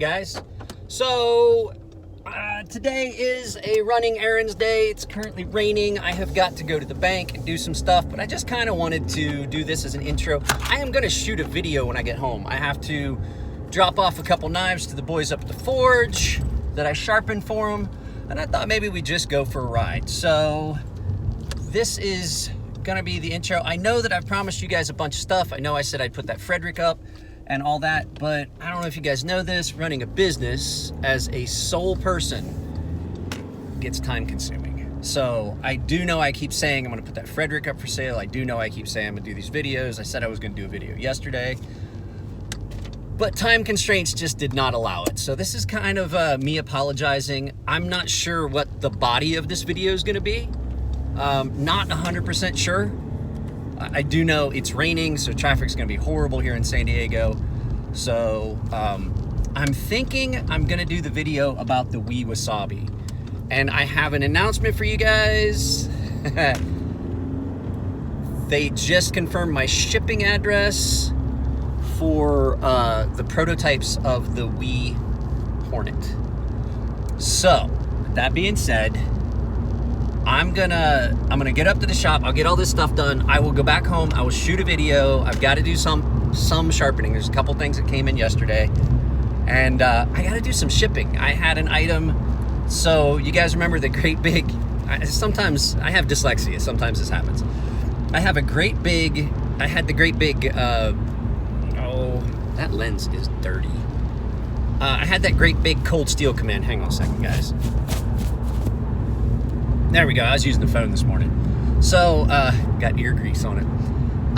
guys. So today is a running errands day. It's currently raining. I have got to go to the bank and do some stuff, but I just kind of wanted to do this as an intro. I am going to shoot a video when I get home. I have to drop off a couple knives to the boys up at the forge that I sharpened for them, and I thought maybe we'd just go for a ride. So this is going to be the intro. I know that I've promised you guys a bunch of stuff. I know I said I'd put that Frederick up and all that, but I don't know if you guys know this, running a business as a sole person gets time consuming. So I do know I keep saying I'm gonna put that Frederick up for sale. I do know I keep saying I'm gonna do these videos. I said I was gonna do a video yesterday, but time constraints just did not allow it. So this is kind of me apologizing. I'm not sure what the body of this video is gonna be. Not 100% sure. I do know it's raining, so traffic's gonna be horrible here in San Diego. So I'm thinking I'm gonna do the video about the Wasabi. And I have an announcement for you guys. They just confirmed my shipping address for the prototypes of the Hornet. So, with that being said, I'm gonna get up to the shop. I'll get all this stuff done. I will go back home. I will shoot a video. I've got to do some sharpening. There's a couple things that came in yesterday, and I got to do some shipping. I had an item. So you guys remember the great big? Sometimes I have dyslexia. Sometimes this happens. I had the great big. Oh, that lens is dirty. I had that great big cold steel come in. Hang on a second, guys. There we go. I was using the phone this morning. So, got ear grease on it.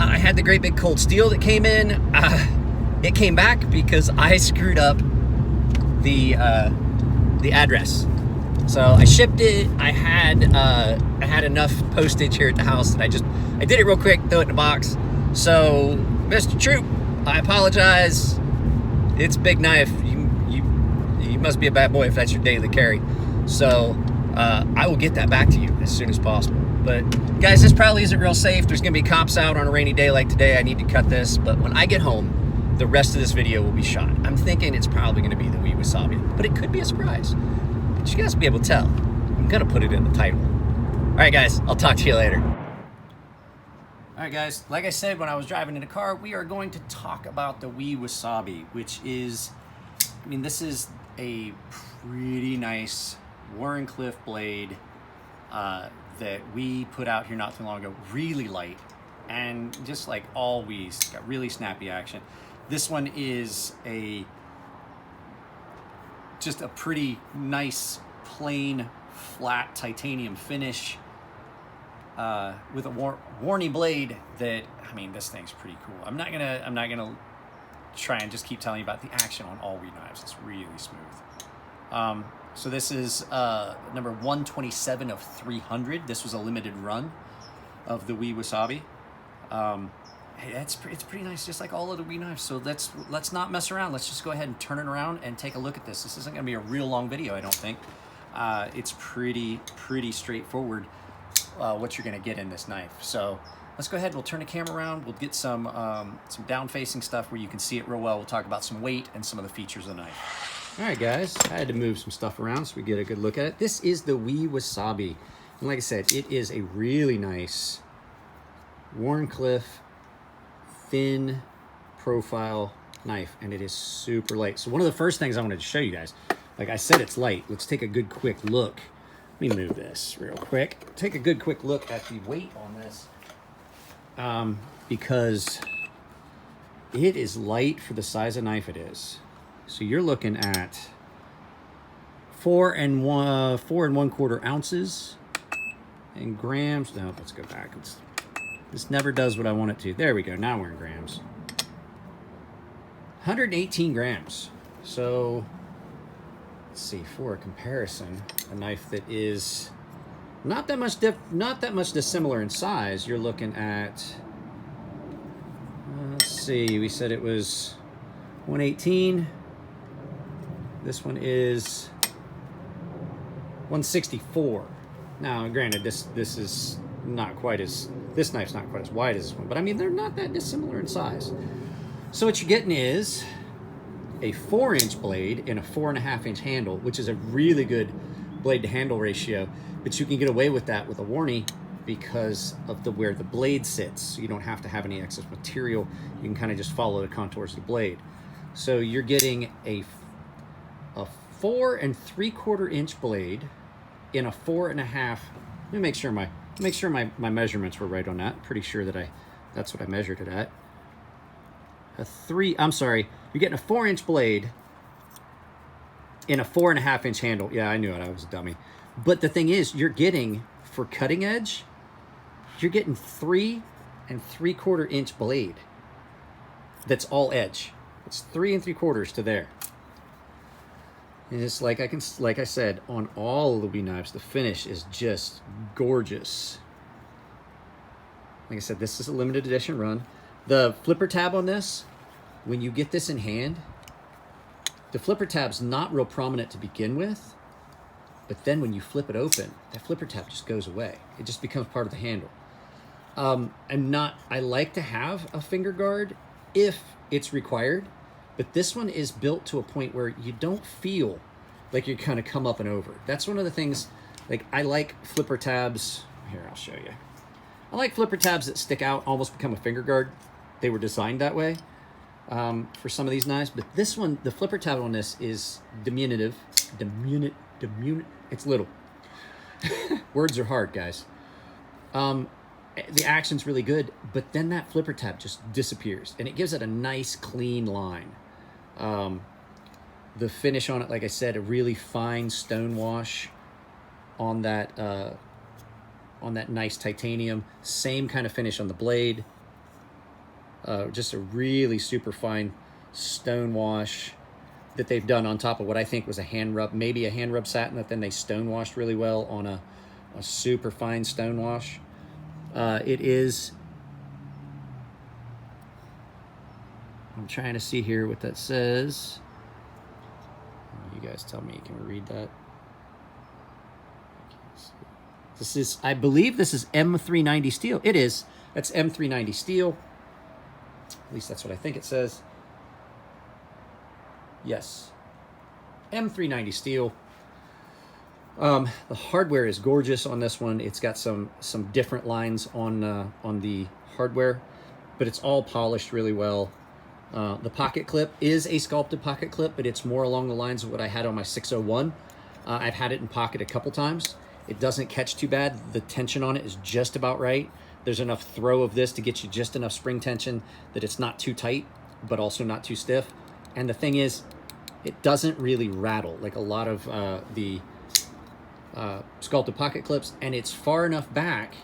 I had the great big cold steel that came in. It came back because I screwed up the address. So I shipped it. I had enough postage here at the house that I did it real quick, throw it in a box. So, Mr. Troop, I apologize. It's big knife. You must be a bad boy if that's your daily carry. So, I will get that back to you as soon as possible. But guys, this probably isn't real safe. There's gonna be cops out on a rainy day like today. I need to cut this, but when I get home, the rest of this video will be shot. I'm thinking it's probably gonna be the Wasabi, but it could be a surprise. But you guys will be able to tell. I'm gonna put it in the title. All right, guys, I'll talk to you later. All right, guys, like I said, when I was driving in the car, we are going to talk about the Wasabi, which is, this is a pretty nice Warrenclyffe blade that we put out here not too long ago. Really light, and just like always, got really snappy action. This one is just a pretty nice, plain, flat titanium finish with a Warney blade that, this thing's pretty cool. I'm not gonna try and just keep telling you about the action on all Wee knives. It's really smooth. So this is number 127 of 300. This was a limited run of the Wasabi. It's pretty nice, just like all of the Wee knives. So let's not mess around. Let's just go ahead and turn it around and take a look at this. This isn't going to be a real long video, I don't think. It's pretty straightforward what you're going to get in this knife. So let's go ahead. We'll turn the camera around. We'll get some down-facing stuff where you can see it real well. We'll talk about some weight and some of the features of the knife. All right, guys, I had to move some stuff around so we get a good look at it. This is the Wasabi. And like I said, it is a really nice Warrenclyffe thin profile knife, and it is super light. So one of the first things I wanted to show you guys, like I said, it's light. Let's take a good quick look. Let me move this real quick. Take a good quick look at the weight on this, because it is light for the size of knife it is. So you're looking at 4 1/4 ounces in grams. No, let's go back. This never does what I want it to. There we go. Now we're in grams. 118 grams. So let's see, for a comparison, a knife that is not that much dissimilar in size, you're looking at, let's see, we said it was 118. This one is 164. Now, granted, this is not quite as, this knife's not quite as wide as this one, but they're not that dissimilar in size. So what you're getting is a 4-inch blade in a 4.5-inch handle, which is a really good blade to handle ratio, but you can get away with that with a Warney because of where the blade sits. So you don't have to have any excess material. You can kind of just follow the contours of the blade. So you're getting a 4 3/4 inch blade in a 4.5. Let me make sure my measurements were right on that. Pretty sure that that's what I measured it at. You're getting a 4-inch blade in a 4.5-inch handle. Yeah, I knew it. I was a dummy. But the thing is, you're getting, for cutting edge, you're getting 3 3/4 inch blade. That's all edge. It's 3 3/4 to there. And it's like I said, on all of the Louis knives, the finish is just gorgeous. Like I said, this is a limited edition run. The flipper tab on this, when you get this in hand, the flipper tab's not real prominent to begin with, but then when you flip it open, that flipper tab just goes away. It just becomes part of the handle. I like to have a finger guard if it's required, but this one is built to a point where you don't feel like you're kind of come up and over. That's one of the things, like I like flipper tabs. Here, I'll show you. I like flipper tabs that stick out, almost become a finger guard. They were designed that way for some of these knives, but this one, the flipper tab on this is diminutive. It's little. Words are hard, guys. The action's really good, but then that flipper tab just disappears, and it gives it a nice, clean line. The finish on it, like I said, a really fine stone wash on that nice titanium. Same kind of finish on the blade. Just a really super fine stone wash that they've done on top of what I think was a hand rub, maybe a hand rub satin that then they stone washed really well on a super fine stone wash. It is, I'm trying to see here what that says. You guys tell me, can we read that? This is, I believe this is M390 steel. It is. That's M390 steel. At least that's what I think it says. Yes. M390 steel. The hardware is gorgeous on this one. It's got some different lines on the hardware, but it's all polished really well. The pocket clip is a sculpted pocket clip, but it's more along the lines of what I had on my 601. I've had it in pocket a couple times. It doesn't catch too bad. The tension on it is just about right. There's enough throw of this to get you just enough spring tension that it's not too tight, but also not too stiff. And the thing is, it doesn't really rattle like a lot of the sculpted pocket clips, and it's far enough back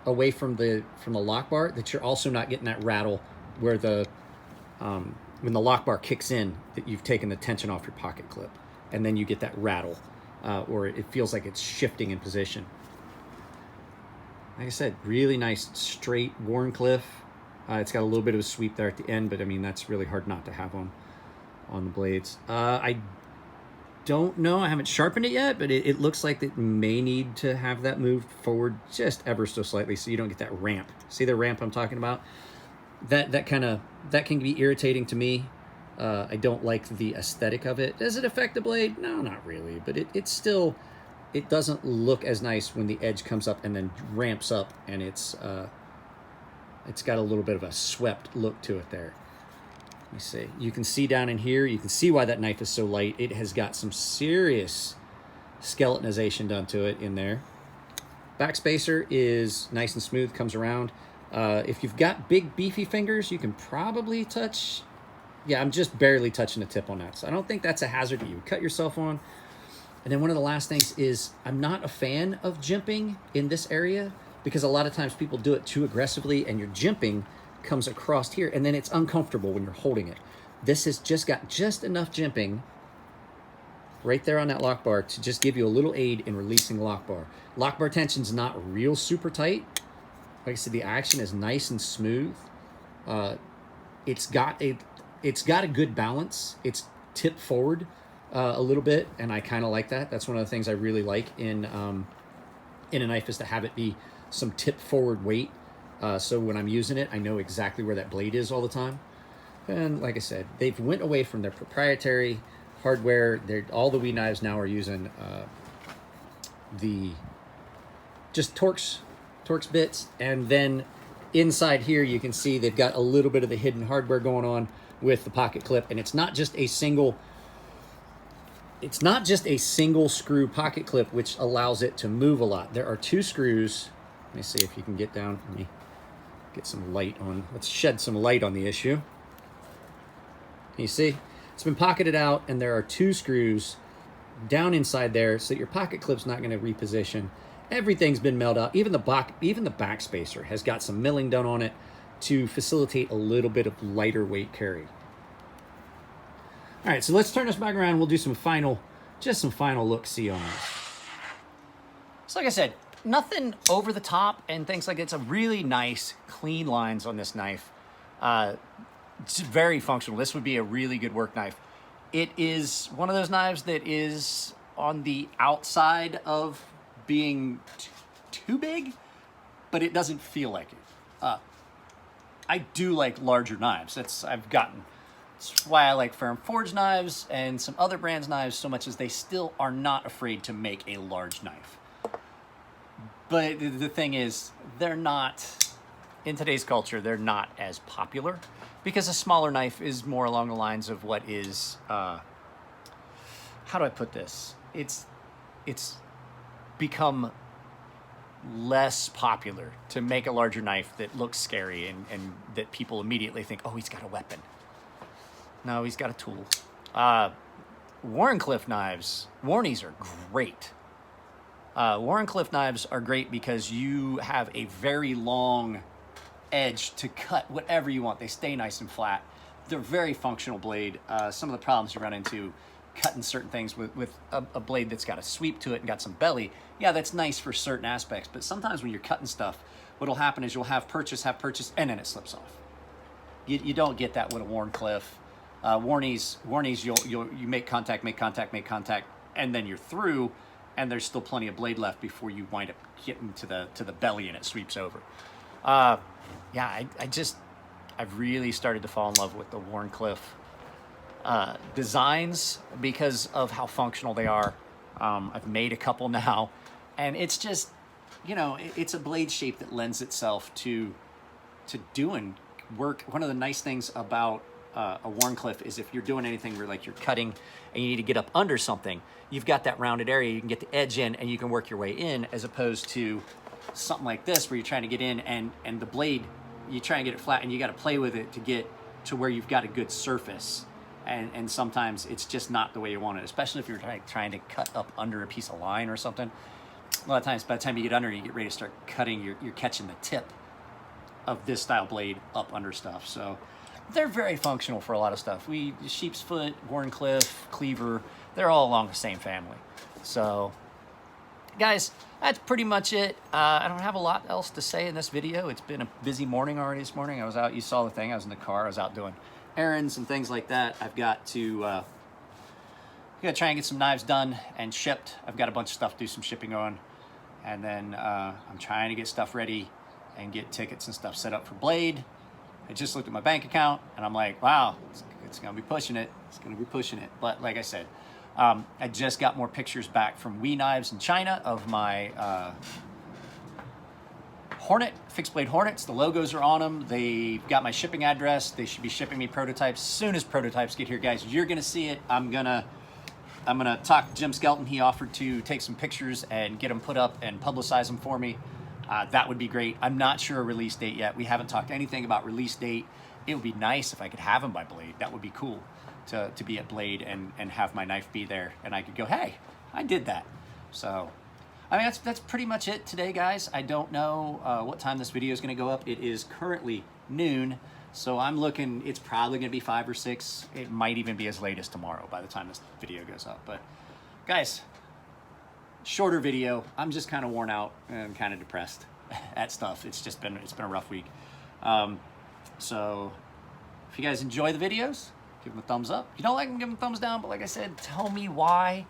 away from the lock bar that you're also not getting that rattle where when the lock bar kicks in, that you've taken the tension off your pocket clip, and then you get that rattle, or it feels like it's shifting in position. Like I said, really nice straight Wharncliffe. It's got a little bit of a sweep there at the end, but I mean that's really hard not to have on the blades. I don't know, I haven't sharpened it yet, but it looks like it may need to have that moved forward just ever so slightly so you don't get that ramp. See the ramp I'm talking about? That can be irritating to me. I don't like the aesthetic of it. Does it affect the blade? No, not really, but it doesn't look as nice when the edge comes up and then ramps up, and it's got a little bit of a swept look to it there. Let me see. You can see down in here, you can see why that knife is so light. It has got some serious skeletonization done to it in there. Backspacer is nice and smooth, comes around. If you've got big beefy fingers, you can probably touch. Yeah, I'm just barely touching the tip on that, so I don't think that's a hazard that you would cut yourself on. And then one of the last things is, I'm not a fan of jimping in this area, because a lot of times people do it too aggressively and your jimping comes across here, and then it's uncomfortable when you're holding it. This has just got just enough jimping right there on that lock bar to just give you a little aid in releasing the lock bar. Lock bar tension's not real super tight. Like I said, the action is nice and smooth. It's got a good balance. It's tipped forward a little bit, and I kind of like that. That's one of the things I really like in a knife, is to have it be some tip forward weight. So when I'm using it, I know exactly where that blade is all the time. And like I said, they've went away from their proprietary hardware. All the weed knives now are using the just Torx bits, and then inside here you can see they've got a little bit of the hidden hardware going on with the pocket clip, and it's not just a single screw pocket clip which allows it to move a lot. There are 2 screws. Let me see if you can get down. Let me get some light on. Let's shed some light on the issue. You see, it's been pocketed out, and there are 2 screws down inside there so that your pocket clip's not going to reposition. Everything's been milled out. Even the back spacer has got some milling done on it to facilitate a little bit of lighter weight carry. All right, so let's turn this back around. We'll do some final look-see on this. So like I said, nothing over the top and things like that. It's a really nice, clean lines on this knife. It's very functional. This would be a really good work knife. It is one of those knives that is on the outside of being too big, but it doesn't feel like it. I do like larger knives. That's why I like Ferrum Forge knives and some other brands' knives so much, as they still are not afraid to make a large knife. But the thing is, they're not, in today's culture, they're not as popular, because a smaller knife is more along the lines of what is, how do I put this? It's become less popular to make a larger knife that looks scary and that people immediately think, oh, he's got a weapon. No, he's got a tool. Wharncliffe knives, Warnies are great. Wharncliffe knives are great because you have a very long edge to cut whatever you want. They stay nice and flat. They're very functional blade. Some of the problems you run into cutting certain things with a blade that's got a sweep to it and got some belly, yeah, that's nice for certain aspects, but sometimes when you're cutting stuff, what'll happen is you'll have purchase, and then it slips off. You don't get that with a Wharncliffe. Warnies, you make contact, and then you're through, and there's still plenty of blade left before you wind up getting to the belly and it sweeps over. Yeah, I've really started to fall in love with the Wharncliffe designs because of how functional they are. I've made a couple now, and it's just, it's a blade shape that lends itself to doing work. One of the nice things about a Wharncliffe is if you're doing anything where like you're cutting and you need to get up under something, you've got that rounded area, you can get the edge in and you can work your way in, as opposed to something like this where you're trying to get in and the blade, you try and get it flat and you got to play with it to get to where you've got a good surface. And sometimes it's just not the way you want it, especially if you're trying to cut up under a piece of line or something. A lot of times by the time you get under, you get ready to start cutting, you're catching the tip of this style blade up under stuff. So they're very functional for a lot of stuff. Sheep's Foot, Wharncliffe, Cleaver, they're all along the same family. So guys, that's pretty much it. I don't have a lot else to say in this video. It's been a busy morning already this morning. I was out, you saw the thing, I was in the car, I was out doing errands and things like that. I've got to try and get some knives done and shipped. I've got a bunch of stuff to do some shipping on. And then I'm trying to get stuff ready and get tickets and stuff set up for Blade. I just looked at my bank account and I'm like, wow, it's gonna be pushing it. It's gonna be pushing it. But like I said, I just got more pictures back from WE Knives in China of my Hornet, fixed blade Hornets. The logos are on them. They've got my shipping address. They should be shipping me prototypes. As soon as prototypes get here, guys, you're gonna see it. I'm gonna talk to Jim Skelton. He offered to take some pictures and get them put up and publicize them for me. That would be great. I'm not sure a release date yet. We haven't talked anything about release date. It would be nice if I could have them by Blade. That would be cool to be at Blade and have my knife be there and I could go, hey, I did that. So, I mean, that's pretty much it today, guys. I don't know what time this video is going to go up. It is currently noon, so I'm looking, it's probably going to be 5 or 6. It might even be as late as tomorrow by the time this video goes up. But, guys, shorter video. I'm just kind of worn out and kind of depressed at stuff. It's been a rough week. So, if you guys enjoy the videos, give them a thumbs up. If you don't like them, give them a thumbs down. But like I said, tell me why.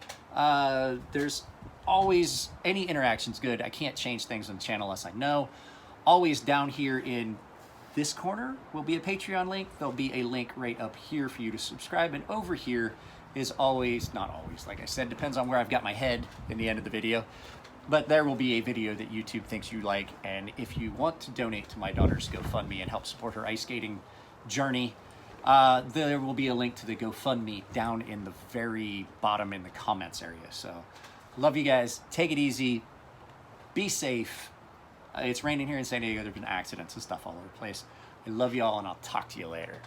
There's always, any interaction's good. I can't change things on the channel unless I know. Always down here in this corner will be a Patreon link. There'll be a link right up here for you to subscribe, and over here is always, not always, like I said, depends on where I've got my head in the end of the video, but there will be a video that YouTube thinks you like, and if you want to donate to my daughter's GoFundMe and help support her ice skating journey, there will be a link to the GoFundMe down in the very bottom in the comments area. So, love you guys. Take it easy. Be safe. It's raining here in San Diego. There have been accidents and stuff all over the place. I love you all, and I'll talk to you later.